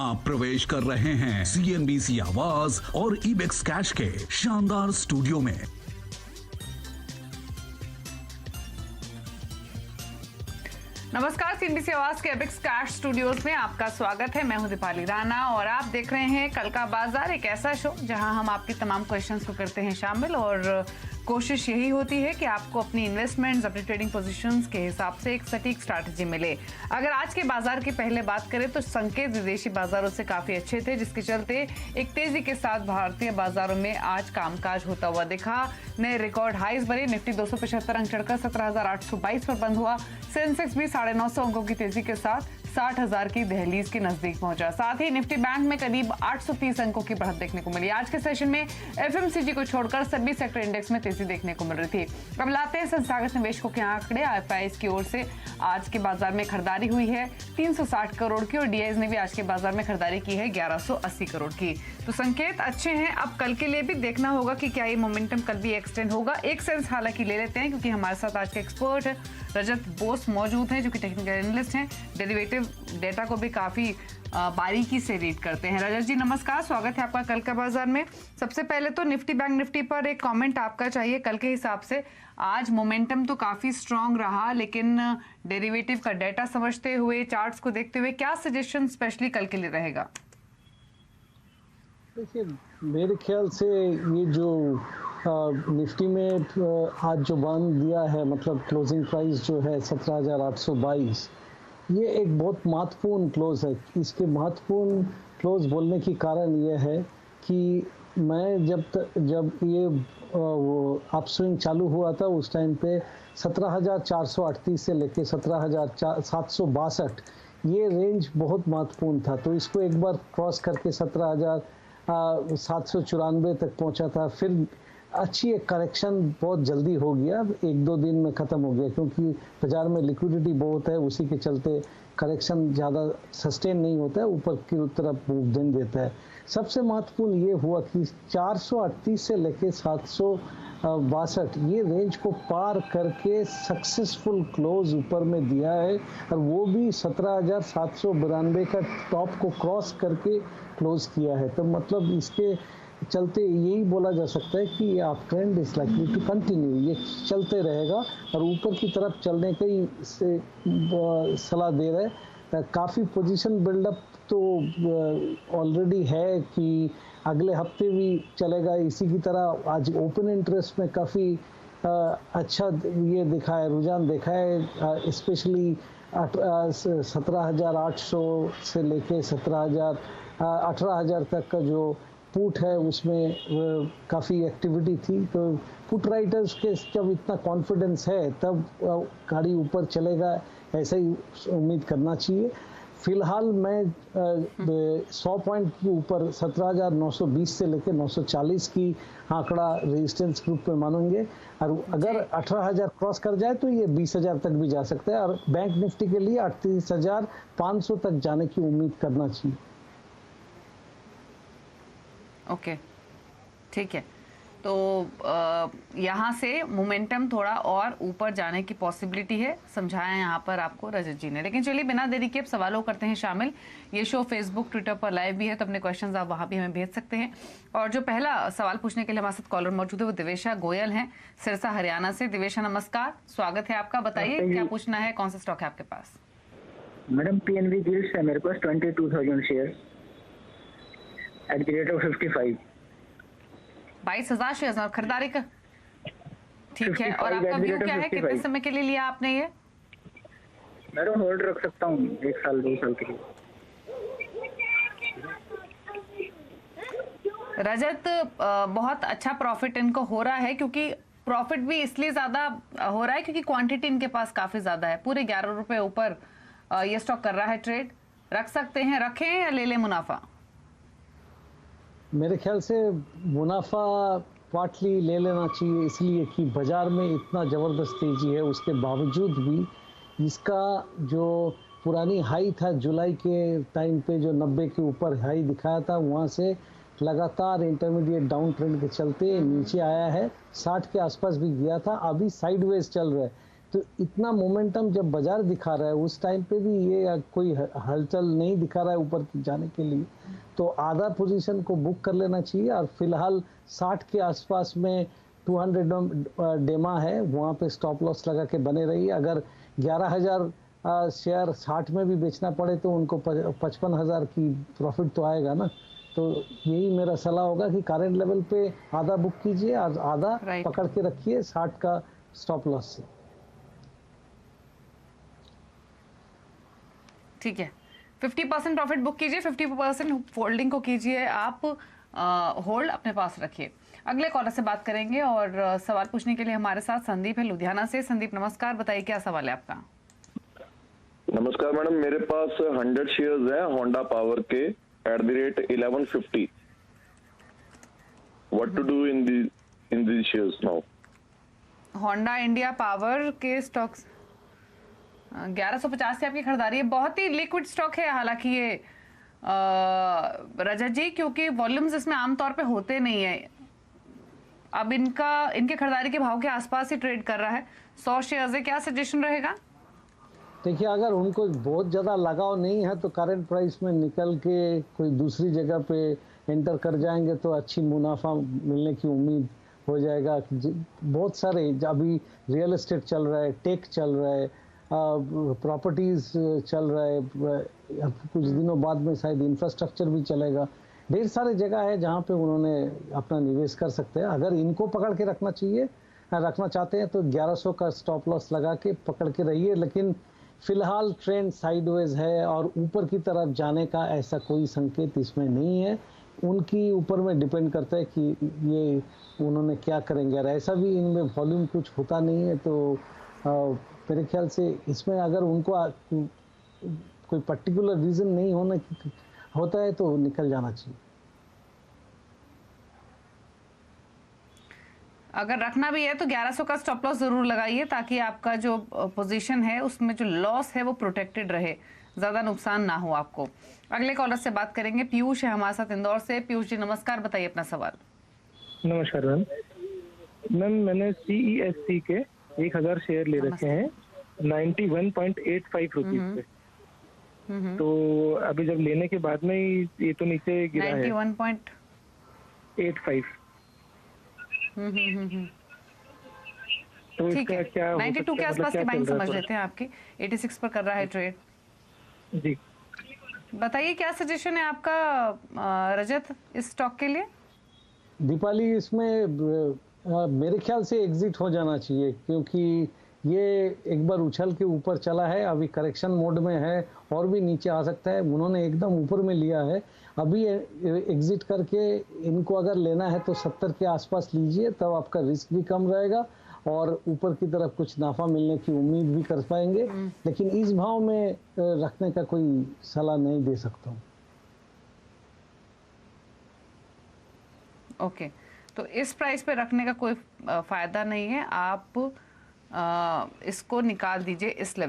आप प्रवेश कर रहे हैं CNBC आवाज और इबेक्स कैश के शानदार स्टूडियो में। नमस्कार, CNBC आवाज के इबेक्स कैश स्टूडियोज में आपका स्वागत है। मैं हूं दीपाली राणा और आप देख रहे हैं कल का बाजार, एक ऐसा शो जहां हम आपकी तमाम क्वेश्चंस को करते हैं शामिल और कोशिश यही होती है कि आपको अपनी इन्वेस्टमेंट्स, अपनी ट्रेडिंग पोजीशंस के हिसाब से एक सटीक स्ट्रैटेजी मिले। अगर आज के बाजार की पहले बात करें तो संकेत विदेशी बाजारों से काफी अच्छे थे, जिसके चलते एक तेजी के साथ भारतीय बाजारों में आज कामकाज होता हुआ दिखा। नए रिकॉर्ड हाईज बने, निफ्टी 275 अंक चढ़कर 17,822 पर बंद हुआ। सेंसेक्स भी 950 अंकों की तेजी के साथ 60,000 की दहलीज के नजदीक पहुंचा। साथ ही निफ्टी बैंक में करीब 830 अंकों की बढ़त देखने को मिली। आज के सेशन में FMCG को छोड़कर सभी सेक्टर इंडेक्स में तेजी देखने को मिल रही थी। अब लाते हैं संस्थागत निवेशकों के आंकड़े। IFIs की ओर से आज के बाजार में खरीदारी हुई है 360 करोड़ की और DIs ने भी आज के बाजार में खरीदारी की है 1180 करोड़ की। तो संकेत अच्छे हैं। अब कल के लिए भी देखना होगा कि क्या ये मोमेंटम कल भी एक्सटेंड होगा। एक सेंस हालांकि ले लेते हैं, क्योंकि हमारे साथ आज के एक्सपर्ट रजत बोस मौजूद हैं, जो कि टेक्निकल एनालिस्ट हैं, डेरिवेटिव डेटा को भी काफी बारीकी से रीड करते हैं। रजत जी नमस्कार, स्वागत है आपका कल का बाजार में। सबसे पहले तो निफ्टी बैंक निफ्टी पर एक कमेंट आपका चाहिए कल के हिसाब से। आज मोमेंटम तो काफी स्ट्रांग रहा, लेकिन डेरिवेटिव का डेटा समझते हुए, चार्ट्स को देखते हुए क्या सजेशन स्पेशली कल के लिए रहेगा? देखिए, मेरे ख्याल से ये जो निफ्टी में आज जो बांध दिया है, मतलब क्लोजिंग प्राइस जो है 17,822, ये एक बहुत महत्वपूर्ण क्लोज है। इसके महत्वपूर्ण क्लोज बोलने की कारण ये है कि मैं जब ये अपस्विंग चालू हुआ था उस टाइम पे 17,438 से लेके 17,762 ये रेंज बहुत महत्वपूर्ण था। तो इसको एक बार क्रॉस करके 17,794 तक पहुंचा था। फिर अच्छी एक करेक्शन बहुत जल्दी हो गया, एक दो दिन में ख़त्म हो गया, क्योंकि बाज़ार में लिक्विडिटी बहुत है, उसी के चलते करेक्शन ज़्यादा सस्टेन नहीं होता है, ऊपर की तरफ मूवमेंट देता है। सबसे महत्वपूर्ण ये हुआ कि 438 से लेके 762 ये रेंज को पार करके सक्सेसफुल क्लोज ऊपर में दिया है, और वो भी 17,792 का टॉप को क्रॉस करके क्लोज किया है। तो मतलब इसके चलते यही बोला जा सकता है कि ये up trend is likely to continue, ये चलते रहेगा और ऊपर की तरफ चलने का ही सलाह दे रहे हैं। काफ़ी पोजीशन बिल्डअप तो ऑलरेडी है कि अगले हफ्ते भी चलेगा इसी की तरह। आज ओपन इंटरेस्ट में काफ़ी अच्छा ये दिखा है, रुझान देखा है, स्पेशली 17,800 से लेके 18,000 तक का जो पुट है उसमें काफ़ी एक्टिविटी थी। तो पुट राइटर्स के जब इतना कॉन्फिडेंस है तब गाड़ी ऊपर चलेगा, ऐसा ही उम्मीद करना चाहिए। फिलहाल मैं 100 पॉइंट के ऊपर 17,920 से लेकर 940 की आंकड़ा रेजिस्टेंस ग्रुप में मानेंगे, और अगर 18,000 क्रॉस कर जाए तो ये 20,000 तक भी जा सकता है, और बैंक निफ्टी के लिए 38,500 तक जाने की उम्मीद करना चाहिए। ओके, ठीक है। तो यहाँ से मोमेंटम थोड़ा और ऊपर जाने की पॉसिबिलिटी है, समझाया यहाँ पर आपको रजत जी ने। लेकिन चलिए बिना देरी के अब सवालों करते हैं शामिल। ये शो फेसबुक, ट्विटर पर लाइव भी है, तो अपने क्वेश्चंस आप वहाँ भी हमें भेज सकते हैं। और जो पहला सवाल पूछने के लिए हमारे साथ कॉलर मौजूद है वो दिवेशा गोयल हैं, सिरसा हरियाणा से। दिवेशा नमस्कार, स्वागत है आपका। बताइए क्या पूछना है, कौन सा स्टॉक है आपके पास? मैडम PNB गिल्ड्स है मेरे पास 22,000 share eight the rate of 55। 22,000 share और खरीदारी का, ठीक है। और आपका व्यू क्या है, कितने समय के लिए लिया आपने ये? मैडम होल्ड रख सकता हूँ 1 साल 2 साल के लिए। रजत, बहुत अच्छा प्रॉफिट इनको हो रहा है, क्योंकि प्रॉफिट भी इसलिए ज्यादा हो रहा है क्योंकि क्वांटिटी इनके पास काफी ज्यादा है। पूरे 11 रुपए ऊपर ये स्टॉक कर रहा है ट्रेड। रख सकते हैं, रखें या ले लें मुनाफा? मेरे ख्याल से मुनाफा पार्टली ले लेना चाहिए, इसलिए कि बाज़ार में इतना ज़बरदस्त तेज़ी है, उसके बावजूद भी इसका जो पुरानी हाई था जुलाई के टाइम पे, जो 90 के ऊपर हाई दिखाया था, वहाँ से लगातार इंटरमीडिएट डाउन ट्रेंड के चलते नीचे आया है। 60 के आसपास भी गया था, अभी साइडवेज चल रहा है। तो इतना मोमेंटम जब बाजार दिखा रहा है उस टाइम पे भी ये कोई हलचल नहीं दिखा रहा है ऊपर जाने के लिए, तो आधा पोजीशन को बुक कर लेना चाहिए। और फिलहाल 60 के आसपास में 200 डेमा है, वहाँ पे स्टॉप लॉस लगा के बने रहिए। अगर 11,000 शेयर 60 में भी बेचना पड़े तो उनको 55,000 की प्रॉफिट तो आएगा ना। तो यही मेरा सलाह होगा कि करंट लेवल पे आधा बुक कीजिए और आधा पकड़ के रखिए 60 का स्टॉप लॉस से। ठीक है, 50% प्रॉफिट बुक कीजिए, 50% होल्डिंग को कीजिए आप होल्ड अपने पास रखिए। अगले कॉलर से बात करेंगे और सवाल पूछने के लिए हमारे साथ संदीप है लुधियाना से। संदीप नमस्कार, बताइए क्या सवाल है आपका। नमस्कार मैडम, मेरे पास 100 शेयर्स हैं होंडा पावर के at the rate 1150। What to do in the shares now? Honda India power के स्टॉक्स 1150 से आपकी खरीदारी है। बहुत ही लिक्विड स्टॉक है हालांकि ये रजत जी, क्योंकि वॉल्यूम्स इसमें आमतौर पे होते नहीं है। अब इनके खरीदारी के भाव के आसपास ही ट्रेड कर रहा है। 100 शेयर्स है, क्या सजेशन रहेगा? देखिए, अगर उनको बहुत ज़्यादा लगाव नहीं है तो करंट प्राइस में निकल के कोई दूसरी जगह पे एंटर कर जाएंगे तो अच्छी मुनाफा मिलने की उम्मीद हो जाएगा। बहुत सारे अभी रियल एस्टेट चल रहा है, टेक चल रहा है, प्रॉपर्टीज चल रहा है, कुछ दिनों बाद में शायद इंफ्रास्ट्रक्चर भी चलेगा। ढेर सारे जगह है जहाँ पे उन्होंने अपना निवेश कर सकते हैं। अगर इनको पकड़ के रखना चाहते हैं तो 1100 का स्टॉप लॉस लगा के पकड़ के रहिए। लेकिन फिलहाल ट्रेंड साइडवेज है और ऊपर की तरफ जाने का ऐसा कोई संकेत इसमें नहीं है। उनकी ऊपर में डिपेंड करता है कि ये उन्होंने क्या करेंगे। और ऐसा भी इनमें वॉल्यूम कुछ होता नहीं है, तो मेरे ख्याल से इसमें अगर उनको कोई पर्टिकुलर रीज़न नहीं होता है तो निकल जाना चाहिए। अगर रखना भी है तो 1100 का स्टॉप लॉस जरूर लगाइए ताकि आपका जो पोजीशन है उसमें जो लॉस है वो प्रोटेक्टेड रहे, ज्यादा नुकसान ना हो आपको। अगले कॉलर से बात करेंगे, पीयूष है हमारे साथ इंदौर से। पीयूष जी नमस्कार, बताइए अपना सवाल। नमस्कार मैम, मैंने CESC के 1000 शेयर ले रखे हैं 91.85 रुपीज पे। तो अभी जब लेने के बाद में ये तो नीचे गिरा है 91.85। तो ठीक है, क्या 92 के आसपास की बाइंग समझ लेते हैं आपकी। 86 पर कर रहा है ट्रेड जी। बताइए क्या सजेशन है आपका रजत इस स्टॉक के लिए? दीपाली, इसमें मेरे ख्याल से एग्जिट हो जाना चाहिए क्योंकि ये एक बार उछल के ऊपर चला है, अभी करेक्शन मोड में है और भी नीचे आ सकता है। उन्होंने एकदम ऊपर में लिया है, अभी एग्जिट करके इनको अगर लेना है तो 70 के आसपास लीजिए, तब आपका रिस्क भी कम रहेगा और ऊपर की तरफ कुछ नाफा मिलने की उम्मीद भी कर पाएंगे। लेकिन इस भाव में रखने का कोई सलाह नहीं दे सकता हूँ। ओके, तो इस प्राइस पे रखने का कोई फायदा नहीं है, आप इसको निकाल दीजिए इस लेवल